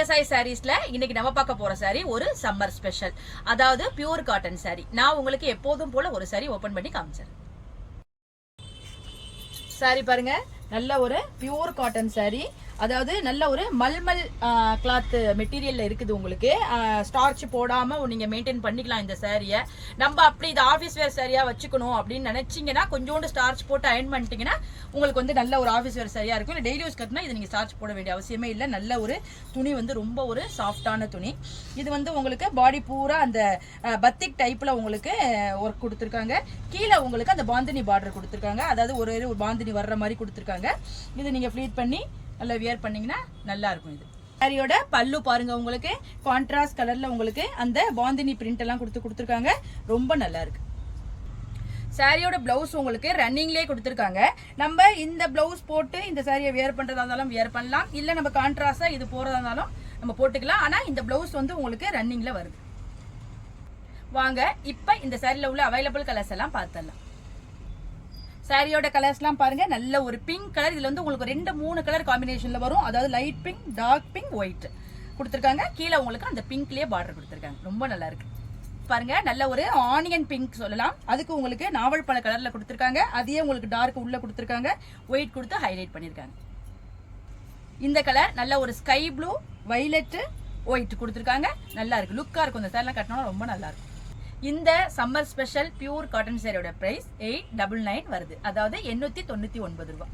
சாய் சாரீஸ்ல இன்னைக்கு நம்ம பார்க்க போற சாரி ஒரு சம்மர் ஸ்பெஷல், அதாவது பியூர் காட்டன் சாரி. நான் உங்களுக்கு எப்போதும் போல ஒரு சாரி ஓபன் பண்ணி காமிச்சேன். சாரி பாருங்க, நல்ல ஒரு பியூர் காட்டன் சாரி, அதாவது நல்ல ஒரு மல்மல் கிளாத் மெட்டீரியல்ல இருக்குது. உங்களுக்கு ஸ்டார்ச் போடாம நீங்க மெயின்டைன் பண்ணிக்கலாம் இந்த சாரியை. நம்ம அப்படி இது ஆஃபீஸ் வேர் சாரியா வச்சுக்கணும் அப்படின்னு நினைச்சீங்கன்னா கொஞ்சோண்டு ஸ்டார்ச் போட்டு அயன் பண்ணிட்டீங்கன்னா உங்களுக்கு வந்து நல்ல ஒரு ஆஃபீஸ் வேர் சரியா இருக்கும். இல்லை டெய்லி யூஸ் கட்டினா இது நீங்க ஸ்டார்ச் போட வேண்டிய அவசியமே இல்லை. நல்ல ஒரு துணி வந்து ரொம்ப ஒரு சாஃப்டான துணி. இது வந்து உங்களுக்கு பாடி பூரா அந்த பத்திக் டைப்ல உங்களுக்கு ஒர்க் கொடுத்துருக்காங்க. கீழே உங்களுக்கு அந்த பாந்தினி பார்டர் கொடுத்துருக்காங்க, அதாவது ஒரு பாந்தினி வர்ற மாதிரி கொடுத்துருக்காங்க. இது நீங்க ஃப்ளீட் பண்ணி நல்லா வியர் பண்ணீங்கன்னா நல்லா இருக்கும். இது சாரியோட பல்லு பாருங்க, உங்களுக்கு கான்ட்ராஸ்ட் கலர்ல உங்களுக்கு அந்த பாந்தினி பிரிண்ட் எல்லாம் கொடுத்துருக்காங்க. ரொம்ப நல்லா இருக்கு. சாரியோட பிளவுஸ் உங்களுக்கு ரன்னிங்லேயே கொடுத்துருக்காங்க. நம்ம இந்த பிளவுஸ் போட்டு இந்த சாரியை வியர் பண்றதா இருந்தாலும் வியர் பண்ணலாம், இல்ல நம்ம கான்ட்ராஸ்டா இது போறதா இருந்தாலும் நம்ம போட்டுக்கலாம். ஆனா இந்த பிளவுஸ் வந்து உங்களுக்கு ரன்னிங்ல வருது. வாங்க இப்ப இந்த சாரியில உள்ள அவைலபிள் கலர்ஸ் எல்லாம் பார்த்தலாம். சாரியோட கலர்ஸ்லாம் பாருங்க, நல்ல ஒரு பிங்க் கலர். இதுல வந்து உங்களுக்கு 2-3 கலர் காம்பினேஷன்ல வரும், அதாவது light pink, dark pink, white கொடுத்துருக்காங்க. கீழே உங்களுக்கு அந்த பிங்க்லயே பார்டர் கொடுத்துருக்காங்க. ரொம்ப நல்லா இருக்கு பாருங்க. நல்ல ஒரு ஆனியன் பிங்க் சொல்லலாம். அதுக்கு உங்களுக்கு நாவல் பழ கலர்ல கொடுத்துருக்காங்க. அதையே உங்களுக்கு டார்க் உள்ள கொடுத்துருக்காங்க, ஒயிட் கொடுத்து ஹைலைட் பண்ணிருக்காங்க. இந்த கலர் நல்ல ஒரு ஸ்கை ப்ளூ, வைலட், ஒயிட் கொடுத்துருக்காங்க. நல்லா இருக்கு, லுக்கா இருக்கும். இந்த சாரிலாம் கட்டினா ரொம்ப நல்லா இருக்கும். இந்த சம்மர் ஸ்பெஷல் பியூர் காட்டன் சாரியோட பிரைஸ் 899 வருது, அதாவது 899 ரூபாய்.